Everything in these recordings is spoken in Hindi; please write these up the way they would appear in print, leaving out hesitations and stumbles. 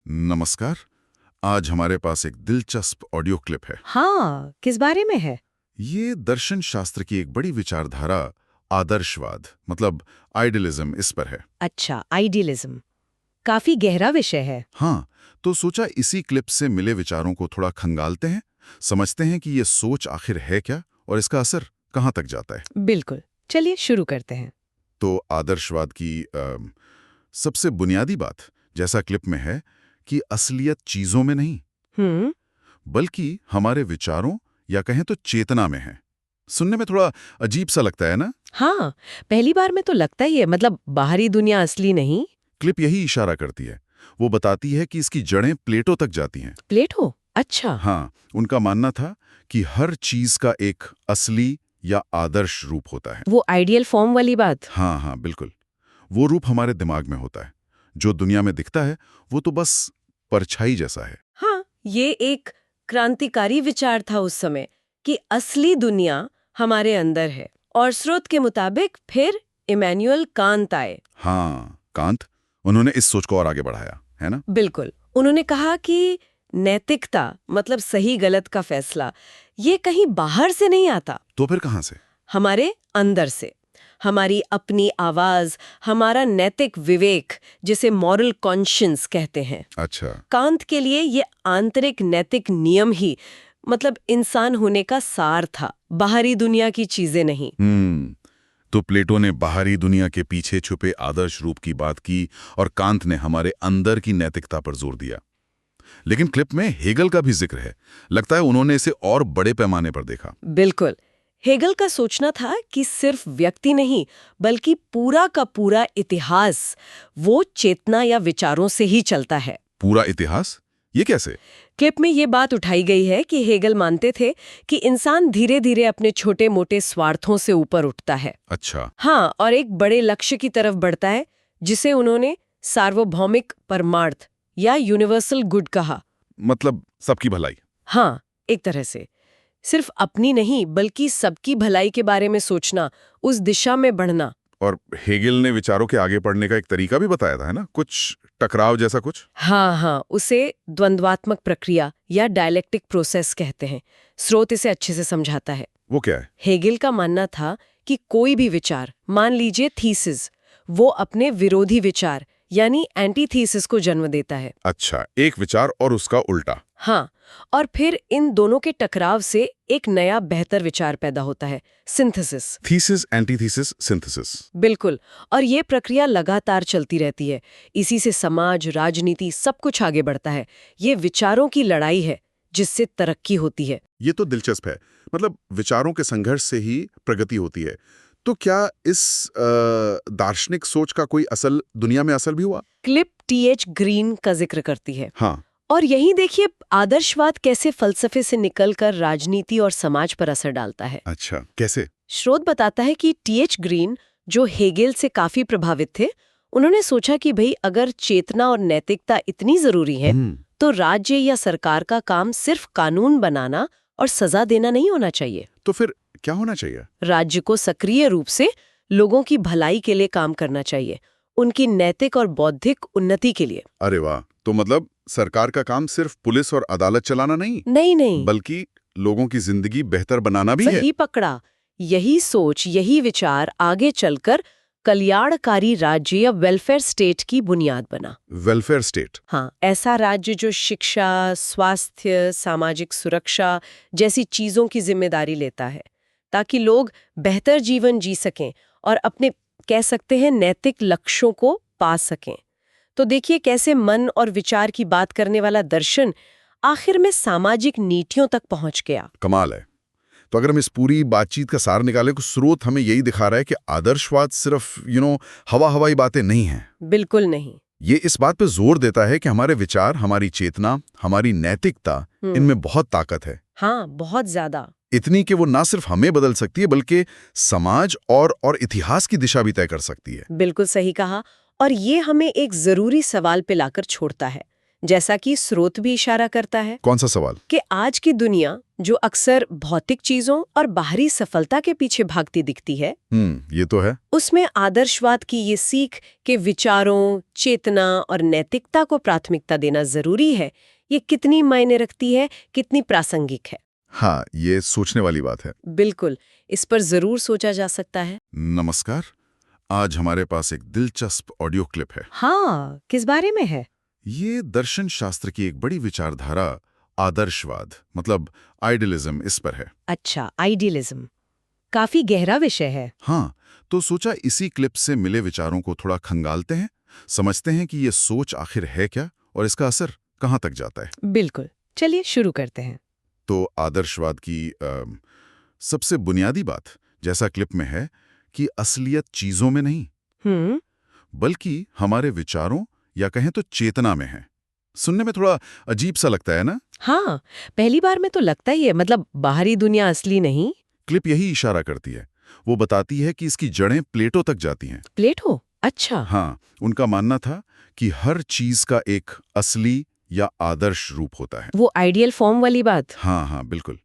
नमस्कार। आज हमारे पास एक दिलचस्प ऑडियो क्लिप है। हाँ, किस बारे में है? ये दर्शन शास्त्र की एक बड़ी विचारधारा आदर्शवाद मतलब आइडियलिज्म इस पर है। अच्छा, आइडियलिज्म काफी गहरा विषय है। हाँ, तो सोचा इसी क्लिप से मिले विचारों को थोड़ा खंगालते हैं, समझते हैं कि ये सोच आखिर है क्या और इसका असर कहाँ तक जाता है। बिल्कुल, चलिए शुरू करते हैं। तो आदर्शवाद की सबसे बुनियादी बात, जैसा क्लिप में है, कि असलियत चीजों में नहीं हम्म। बल्कि हमारे विचारों या कहें तो चेतना में है। सुनने में थोड़ा अजीब सा लगता है ना? हाँ, पहली बार में तो लगता ही है, मतलब बाहरी दुनिया असली नहीं। क्लिप यही इशारा करती है। वो बताती है कि इसकी जड़ें प्लेटो तक जाती हैं। प्लेटो? अच्छा। हाँ, उनका मानना था कि हर चीज का एक असली या आदर्श रूप होता है। वो आइडियल फॉर्म वाली बात। हाँ हाँ, बिल्कुल। वो रूप हमारे दिमाग में होता है। जो दुनिया में दिखता है वो तो बस परछाई जैसा है। हाँ, ये एक क्रांतिकारी विचार था उस समय कि असली दुनिया हमारे अंदर है। और स्रोत के मुताबिक फिर इमैनुअल कांत आए। हाँ, कांत, उन्होंने इस सोच को और आगे बढ़ाया, है ना? बिल्कुल, उन्होंने कहा कि नैतिकता मतलब सही गलत का फैसला ये कहीं बाहर से नहीं आता, तो फिर कहाँ से? हमारे अंदर से। हमारी अपनी आवाज, हमारा नैतिक विवेक, जिसे मॉरल कॉन्शियंस कहते हैं। अच्छा। कांत के लिए ये आंतरिक नैतिक नियम ही मतलब इंसान होने का सार था, बाहरी दुनिया की चीजें नहीं। तो प्लेटो ने बाहरी दुनिया के पीछे छुपे आदर्श रूप की बात की और कांत ने हमारे अंदर की नैतिकता पर जोर दिया। लेकिन क्लिप में हेगल का भी जिक्र है। लगता है उन्होंने इसे और बड़े पैमाने पर देखा। बिल्कुल, हेगल का सोचना था कि सिर्फ व्यक्ति नहीं बल्कि पूरा का पूरा इतिहास वो चेतना या विचारों से ही चलता है। पूरा इतिहास? ये कैसे? क्लिप में ये बात उठाई गई है कि हेगल मानते थे कि इंसान धीरे धीरे अपने छोटे मोटे स्वार्थों से ऊपर उठता है। अच्छा। हाँ, और एक बड़े लक्ष्य की तरफ बढ़ता है जिसे उन्होंने सार्वभौमिक परमार्थ या यूनिवर्सल गुड कहा। मतलब सबकी भलाई। हाँ, एक तरह से सिर्फ अपनी नहीं बल्कि सबकी भलाई के बारे में सोचना, उस दिशा में बढ़ना। और हेगल ने विचारों के आगे बढ़ने का एक तरीका भी बताया था, है ना? कुछ टकराव जैसा कुछ। हाँ, उसे द्वंद्वात्मक प्रक्रिया या डायलेक्टिक प्रोसेस कहते हैं। स्रोत इसे अच्छे से समझाता है। वो क्या है? हेगल का मानना था कि कोई भी विचार, मान लीजिए थीसिस, वो अपने विरोधी विचार यानी एंटी थीसिस को जन्म देता है। अच्छा, एक विचार और उसका उल्टा। हाँ, और फिर इन दोनों के टकराव से एक नया बेहतर विचार पैदा होता है, सिंथेसिस। Thesis, antithesis, synthesis. बिल्कुल, और ये प्रक्रिया लगातार चलती रहती है। इसी से समाज, राजनीति सब कुछ आगे बढ़ता है। ये विचारों की लड़ाई है जिससे तरक्की होती है। ये तो दिलचस्प है। मतलब विचारों के संघर्ष से ही प्रगति होती है। तो क्या इस दार्शनिक सोच का कोई असल दुनिया में असर भी हुआ? क्लिप टीएच ग्रीन का जिक्र करती है। हाँ। और यही देखिए आदर्शवाद कैसे फलसफे से निकलकर राजनीति और समाज पर असर डालता है। अच्छा, कैसे? स्रोत बताता है कि टीएच ग्रीन, जो हेगेल से काफी प्रभावित थे, उन्होंने सोचा कि भाई अगर चेतना और नैतिकता इतनी जरूरी है तो राज्य या सरकार का काम सिर्फ कानून बनाना और सजा देना नहीं होना चाहिए। तो फिर क्या होना चाहिए? राज्य को सक्रिय रूप से लोगों की भलाई के लिए काम करना चाहिए, उनकी नैतिक और बौद्धिक उन्नति के लिए। अरे वाह! तो मतलब सरकार का काम सिर्फ पुलिस और अदालत चलाना नहीं, नहीं, बल्कि लोगों की जिंदगी बेहतर बनाना भी है। सही पकड़ा। यही सोच, यही विचार आगे चलकर कल्याणकारी राज्य या वेलफेयर स्टेट की बुनियाद बना। Welfare state? हाँ, ऐसा राज्य जो शिक्षा, स्वास्थ्य, सामाजिक सुरक्षा जैसी चीजों की जिम्मेदारी लेता है ताकि लोग बेहतर जीवन जी सकें और अपने, कह सकते हैं, नैतिक लक्ष्यों को पा सकें। तो देखिए कैसे मन और विचार की बात करने वाला दर्शन आखिर में सामाजिक नीतियों तक पहुंच गया। कमाल है। तो अगर हम इस पूरी बातचीत का सार निकालें तो स्रोत हमें यही दिखा रहा है कि आदर्शवाद सिर्फ हवाई बातें नहीं हैं। बिल्कुल नहीं। ये इस बात पे जोर देता है कि हमारे विचार, हमारी चेतना, हमारी नैतिकता, इनमें बहुत ताकत है। हाँ, बहुत ज्यादा। इतनी कि वो ना सिर्फ हमें बदल सकती है बल्कि समाज और इतिहास की दिशा भी तय कर सकती है। बिल्कुल सही कहा। और ये हमें एक जरूरी सवाल पे लाकर छोड़ता है, जैसा कि स्रोत भी इशारा करता है कौन सा सवाल? कि आज की दुनिया जो अक्सर भौतिक चीजों और बाहरी सफलता के पीछे भागती दिखती है, ये तो है। उसमें आदर्शवाद की ये सीख कि विचारों, चेतना और नैतिकता को प्राथमिकता देना जरूरी है, ये कितनी मायने रखती है, कितनी प्रासंगिक है। हाँ, ये सोचने वाली बात है। बिल्कुल, इस पर जरूर सोचा जा सकता है। नमस्कार, आज हमारे पास एक दिलचस्प ऑडियो क्लिप है। हाँ, किस बारे में है? ये दर्शन शास्त्र की एक बड़ी विचारधारा आदर्शवाद मतलब आइडियलिज्म इस पर है। अच्छा, आइडियलिज्म काफी गहरा विषय है। हाँ, तो सोचा इसी क्लिप से मिले विचारों को थोड़ा खंगालते हैं, समझते हैं कि ये सोच आखिर है क्या और इसका असर कहाँ तक जाता है। बिल्कुल, चलिए शुरू करते हैं। तो आदर्शवाद की सबसे बुनियादी बात, जैसा क्लिप में है, कि असलियत चीजों में नहीं, बल्कि हमारे विचारों या कहें तो चेतना में है। सुनने में थोड़ा अजीब सा लगता है ना? हाँ, पहली बार में तो लगता ही है, मतलब बाहरी दुनिया असली नहीं। क्लिप यही इशारा करती है। वो बताती है कि इसकी जड़ें प्लेटो तक जाती हैं। प्लेटो? अच्छा। हाँ, उनका मानना था कि हर चीज का एक असली या आदर्श रूप होता है। वो आइडियल फॉर्म वाली बात। हाँ हाँ, बिल्कुल।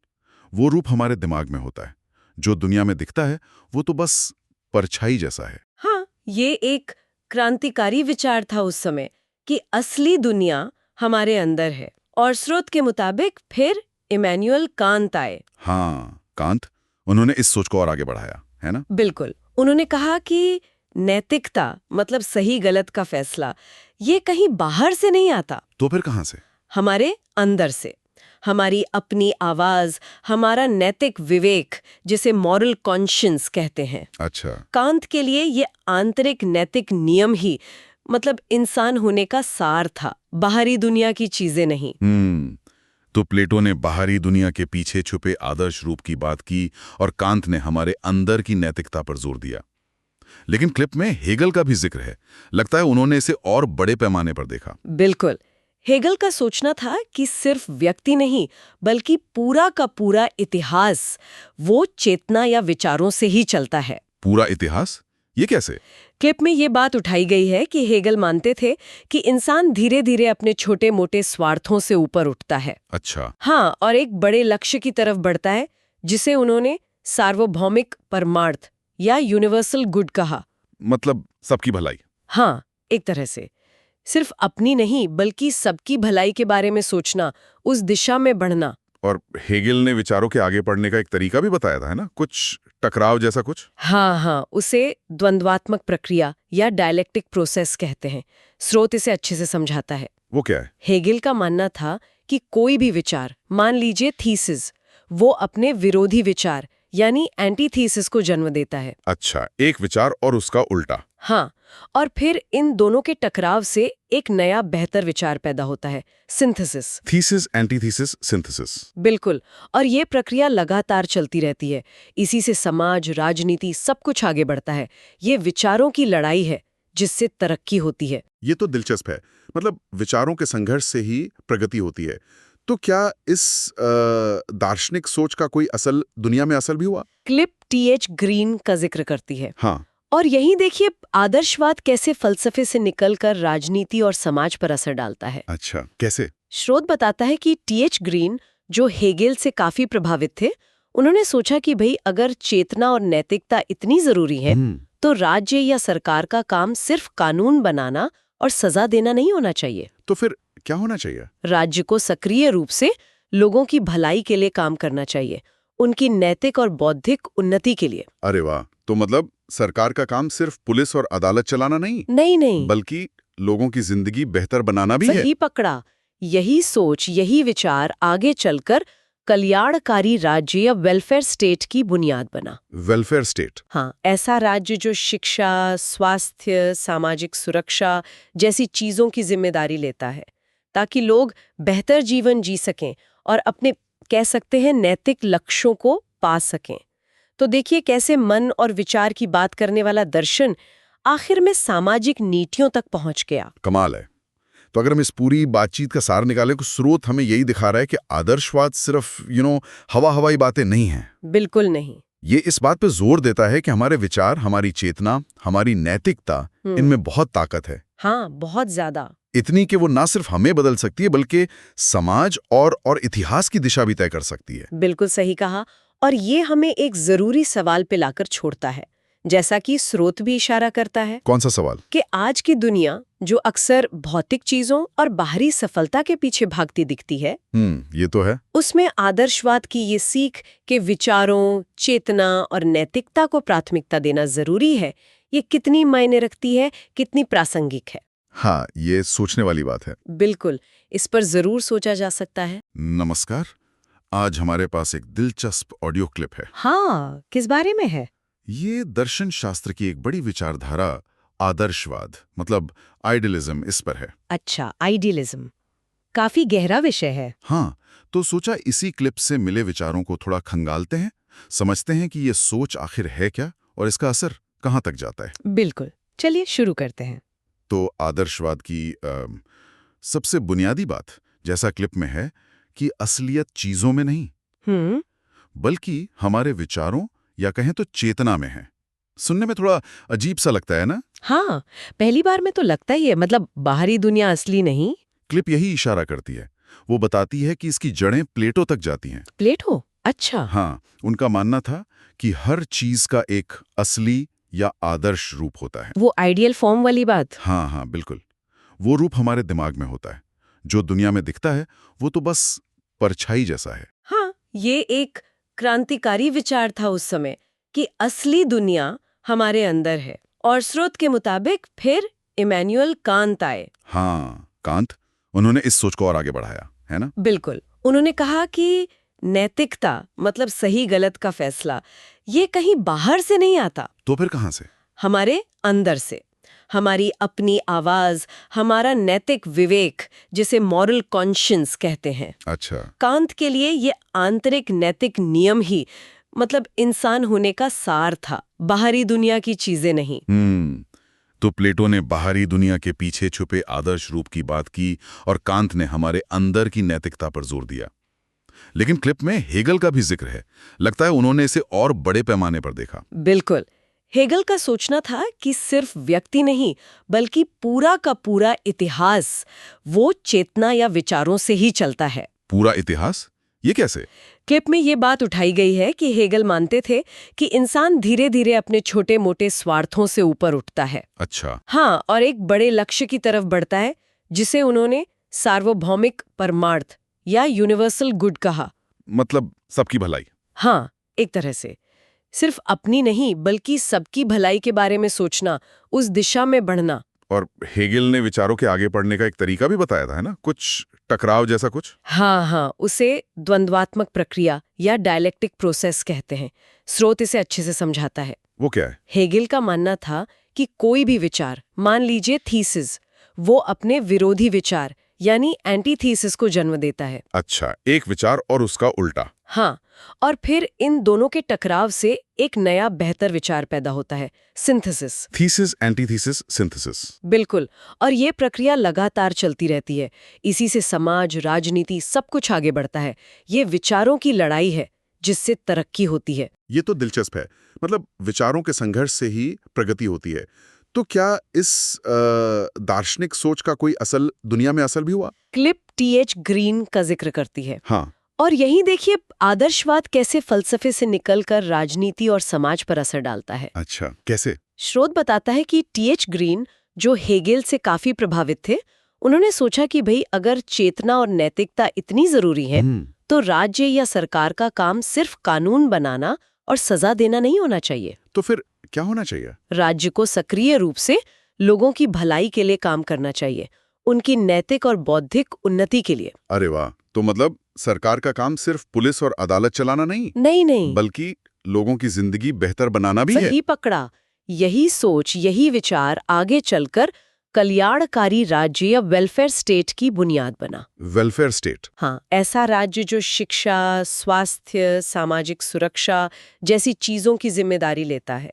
वो रूप हमारे दिमाग में होता है। जो दुनिया में दिखता है वो तो बस परछाई जैसा है। हाँ, ये एक क्रांतिकारी विचार था उस समय कि असली दुनिया हमारे अंदर है। और स्रोत के मुताबिक फिर इमैनुअल कांत आए। हाँ, कांत, उन्होंने इस सोच को और आगे बढ़ाया, है ना? बिल्कुल, उन्होंने कहा कि नैतिकता मतलब सही गलत का फैसला ये कहीं बाहर से नहीं आता, तो फिर कहाँ से? हमारे अंदर से। हमारी अपनी आवाज, हमारा नैतिक विवेक, जिसे मॉरल कॉन्शियंस कहते हैं। अच्छा। कांत के लिए ये आंतरिक नैतिक नियम ही मतलब इंसान होने का सार था, बाहरी दुनिया की चीजें नहीं। तो प्लेटो ने बाहरी दुनिया के पीछे छुपे आदर्श रूप की बात की और कांत ने हमारे अंदर की नैतिकता पर जोर दिया। लेकिन क्लिप में हेगल का भी जिक्र है। लगता है उन्होंने इसे और बड़े पैमाने पर देखा। बिल्कुल, हेगल का सोचना था कि सिर्फ व्यक्ति नहीं बल्कि पूरा का पूरा इतिहास वो चेतना या विचारों से ही चलता है। पूरा इतिहास? ये कैसे? क्लिप में ये बात उठाई गई है कि हेगल मानते थे कि इंसान धीरे धीरे अपने छोटे मोटे स्वार्थों से ऊपर उठता है। अच्छा। हाँ, और एक बड़े लक्ष्य की तरफ बढ़ता है जिसे उन्होंने सार्वभौमिक परमार्थ या यूनिवर्सल गुड कहा। मतलब सबकी भलाई। हाँ, एक तरह से सिर्फ अपनी नहीं बल्कि सबकी भलाई के बारे में सोचना, उस दिशा में बढ़ना। और हेगल ने विचारों के आगे बढ़ने का एक तरीका भी बताया था, है ना? कुछ टकराव जैसा कुछ। हाँ, उसे द्वंद्वात्मक प्रक्रिया या डायलेक्टिक प्रोसेस कहते हैं। स्रोत इसे अच्छे से समझाता है। वो क्या है? हेगल का मानना था कि कोई भी विचार, मान लीजिए थीसिस, वो अपने विरोधी विचार यानी एंटीथीसिस को जन्म देता है। अच्छा, एक विचार और उसका उल्टा। हाँ, और फिर इन दोनों के टकराव से एक नया बेहतर विचार पैदा होता है, सिंथेसिस। Thesis, antithesis, synthesis. बिल्कुल, और ये प्रक्रिया लगातार चलती रहती है। इसी से समाज, राजनीति सब कुछ आगे बढ़ता है। ये विचारों की लड़ाई है जिससे तरक्की होती है। ये तो दिलचस्प है। मतलब विचारों के संघर्ष से ही प्रगति होती है। तो क्या इस दार्शनिक सोच का कोई असल दुनिया में असर भी हुआ? क्लिप टीएच ग्रीन का जिक्र करती है। हाँ। और यही देखिए आदर्शवाद कैसे फलसफे से निकलकर राजनीति और समाज पर असर डालता है। अच्छा, कैसे? स्रोत बताता है कि टीएच ग्रीन, जो हेगेल से काफी प्रभावित थे, उन्होंने सोचा कि भाई अगर चेतना और नैतिकता इतनी जरूरी है तो राज्य या सरकार का काम सिर्फ कानून बनाना और सजा देना नहीं होना चाहिए। तो फिर क्या होना चाहिए? राज्य को सक्रिय रूप से लोगों की भलाई के लिए काम करना चाहिए, उनकी नैतिक और बौद्धिक उन्नति के लिए। अरे वाह, तो मतलब सरकार का काम सिर्फ पुलिस और अदालत चलाना नहीं, बल्कि लोगों की जिंदगी बेहतर बनाना भी है। सही पकड़ा। यही सोच, यही विचार आगे चलकर कल्याणकारी राज्य या वेलफेयर स्टेट की बुनियाद बना। Welfare state? हाँ, ऐसा राज्य जो शिक्षा, स्वास्थ्य, सामाजिक सुरक्षा जैसी चीजों की जिम्मेदारी लेता है ताकि लोग बेहतर जीवन जी सकें और अपने, कह सकते हैं, नैतिक लक्ष्यों को पा सकें। तो देखिए कैसे मन और विचार की बात करने वाला दर्शन आखिर में सामाजिक नीतियों तक पहुंच गया। कमाल है। तो अगर हम इस पूरी बातचीत का सार निकालें तो स्रोत हमें यही दिखा रहा है कि आदर्शवाद सिर्फ हवाई बातें नहीं हैं। बिल्कुल नहीं। ये इस बात पे जोर देता है कि हमारे विचार, हमारी चेतना, हमारी नैतिकता, इनमें बहुत ताकत है। हाँ, बहुत ज्यादा। इतनी कि वो ना सिर्फ हमें बदल सकती है बल्कि समाज और इतिहास की दिशा भी तय कर सकती है। बिल्कुल सही कहा। और ये हमें एक जरूरी सवाल पे लाकर छोड़ता है, जैसा कि स्रोत भी इशारा करता है कौन सा सवाल? कि आज की दुनिया जो अक्सर भौतिक चीजों और बाहरी सफलता के पीछे भागती दिखती है, ये तो है। उसमें आदर्शवाद की ये सीख कि विचारों, चेतना और नैतिकता को प्राथमिकता देना जरूरी है, ये कितनी मायने रखती है, कितनी प्रासंगिक है। हाँ, ये सोचने वाली बात है। बिल्कुल, इस पर जरूर सोचा जा सकता है। नमस्कार। आज हमारे पास एक दिलचस्प ऑडियो क्लिप है। हाँ, किस बारे में है? ये दर्शन शास्त्र की एक बड़ी विचारधारा आदर्शवाद मतलब आइडियलिज्म इस पर है। अच्छा, आइडियलिज्म काफी गहरा विषय है। हाँ, तो सोचा इसी क्लिप से मिले विचारों को थोड़ा खंगालते हैं, समझते हैं कि ये सोच आखिर है क्या और इसका असर कहाँ तक जाता है। बिल्कुल, चलिए शुरू करते हैं। तो आदर्शवाद की सबसे बुनियादी बात, जैसा क्लिप में है, कि असलियत चीजों में नहीं बल्कि हमारे विचारों या कहें तो चेतना में है। सुनने में थोड़ा अजीब सा लगता है ना? हाँ, पहली बार में तो लगता ही है, मतलब बाहरी दुनिया असली नहीं। क्लिप यही इशारा करती है। वो बताती है कि इसकी जड़ें प्लेटो तक जाती हैं। प्लेटो? अच्छा। हाँ, उनका मानना था कि हर चीज का एक असली या आदर्श रूप होता है। वो आइडियल फॉर्म वाली बात। हाँ, बिल्कुल। वो रूप हमारे दिमाग में होता है। जो दुनिया में दिखता है वो तो बस परछाई जैसा है। हाँ, ये एक क्रांतिकारी विचार था उस समय कि असली दुनिया हमारे अंदर है। और स्रोत के मुताबिक फिर इमैनुअल कांत आए। हाँ, कांत, उन्होंने इस सोच को और आगे बढ़ाया, है ना? बिल्कुल, उन्होंने कहा कि नैतिकता मतलब सही गलत का फैसला ये कहीं बाहर से नहीं आता, तो फिर कहाँ से? हमारे अंदर से। हमारी अपनी आवाज, हमारा नैतिक विवेक, जिसे मॉरल कॉन्शियंस कहते हैं। अच्छा। कांत के लिए ये आंतरिक नैतिक नियम ही मतलब इंसान होने का सार था, बाहरी दुनिया की चीजें नहीं। तो प्लेटो ने बाहरी दुनिया के पीछे छुपे आदर्श रूप की बात की और कांत ने हमारे अंदर की नैतिकता पर जोर दिया। लेकिन क्लिप में हेगल का भी जिक्र है। लगता है उन्होंने इसे और बड़े पैमाने पर देखा। बिल्कुल, हेगल का सोचना था कि सिर्फ व्यक्ति नहीं बल्कि पूरा का पूरा इतिहास वो चेतना या विचारों से ही चलता है। पूरा इतिहास? ये कैसे? क्लिप में ये बात उठाई गई है कि हेगल मानते थे कि इंसान धीरे धीरे अपने छोटे मोटे स्वार्थों से ऊपर उठता है। अच्छा। हाँ, और एक बड़े लक्ष्य की तरफ बढ़ता है जिसे उन्होंने सार्वभौमिक परमार्थ या यूनिवर्सल गुड कहा। मतलब सबकी भलाई। हाँ, एक तरह से सिर्फ अपनी नहीं बल्कि सबकी भलाई के बारे में सोचना, उस दिशा में बढ़ना। और हेगल ने विचारों के आगे बढ़ने का एक तरीका भी बताया था, है ना? कुछ टकराव जैसा कुछ। हाँ, उसे द्वंद्वात्मक प्रक्रिया या डायलेक्टिक प्रोसेस कहते हैं। स्रोत इसे अच्छे से समझाता है। वो क्या है? हेगल का मानना था कि कोई भी विचार, मान लीजिए थीसिस, वो अपने विरोधी विचार यानी एंटीथीसिस को जन्म देता है। अच्छा, एक विचार और उसका उल्टा। हाँ, और फिर इन दोनों के टकराव से एक नया बेहतर विचार पैदा होता है, सिंथेसिस। Thesis, antithesis, synthesis. बिल्कुल, और ये प्रक्रिया लगातार चलती रहती है। इसी से समाज, राजनीति सब कुछ आगे बढ़ता है। ये विचारों की लड़ाई है जिससे तरक्की होती है। ये तो दिलचस्प है। मतलब विचारों के संघर्ष से ही प्रगति होती है। तो क्या इस दार्शनिक सोच का कोई असल दुनिया में असर भी हुआ? क्लिप टीएच ग्रीन का जिक्र करती है। हाँ। और यही देखिए आदर्शवाद कैसे फलसफे से निकलकर राजनीति और समाज पर असर डालता है। अच्छा, कैसे? स्रोत बताता है कि टीएच ग्रीन, जो हेगेल से काफी प्रभावित थे, उन्होंने सोचा कि भाई अगर चेतना और नैतिकता इतनी जरूरी है तो राज्य या सरकार का काम सिर्फ कानून बनाना और सजा देना नहीं होना चाहिए। तो फिर क्या होना चाहिए? राज्य को सक्रिय रूप से लोगों की भलाई के लिए काम करना चाहिए, उनकी नैतिक और बौद्धिक उन्नति के लिए। अरे वाह! तो मतलब सरकार का काम सिर्फ पुलिस और अदालत चलाना नहीं, बल्कि लोगों की जिंदगी बेहतर बनाना भी है। सही पकड़ा। यही सोच, यही विचार आगे चलकर कल्याणकारी राज्य या वेलफेयर स्टेट की बुनियाद बना। Welfare state? हाँ, ऐसा राज्य जो शिक्षा, स्वास्थ्य, सामाजिक सुरक्षा जैसी चीजों की जिम्मेदारी लेता है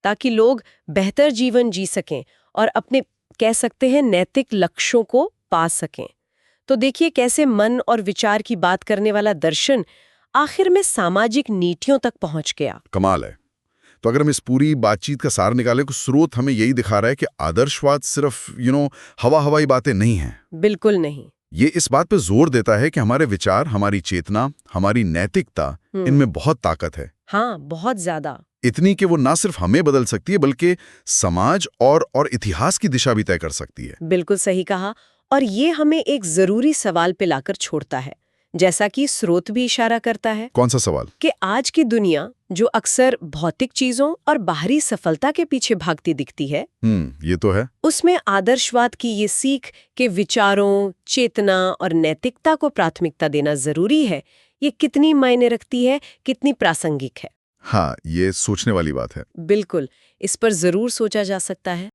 ताकि लोग बेहतर जीवन जी सकें और अपने कह सकते हैं नैतिक लक्ष्यों को पा सकें। तो देखिए कैसे मन और विचार की बात करने वाला दर्शन आखिर में सामाजिक नीतियों तक पहुंच गया। कमाल है। तो अगर हम इस पूरी बातचीत का सार निकालें तो स्रोत हमें यही दिखा रहा है कि आदर्शवाद सिर्फ हवा हवाई बातें नहीं हैं। बिल्कुल नहीं। ये इस बात पे जोर देता है कि हमारे विचार, हमारी चेतना, हमारी नैतिकता, इनमें बहुत ताकत है। हाँ, बहुत ज्यादा। इतनी कि वो ना सिर्फ हमें बदल सकती है बल्कि समाज और इतिहास की दिशा भी तय कर सकती है। बिल्कुल सही कहा। और ये हमें एक जरूरी सवाल पे लाकर छोड़ता है, जैसा कि स्रोत भी इशारा करता है कौन सा सवाल? कि आज की दुनिया जो अक्सर भौतिक चीजों और बाहरी सफलता के पीछे भागती दिखती है, ये तो है। उसमें आदर्शवाद की ये सीख के विचारों, चेतना और नैतिकता को प्राथमिकता देना जरूरी है, ये कितनी मायने रखती है, कितनी प्रासंगिक है। हाँ, ये सोचने वाली बात है। बिल्कुल, इस पर जरूर सोचा जा सकता है।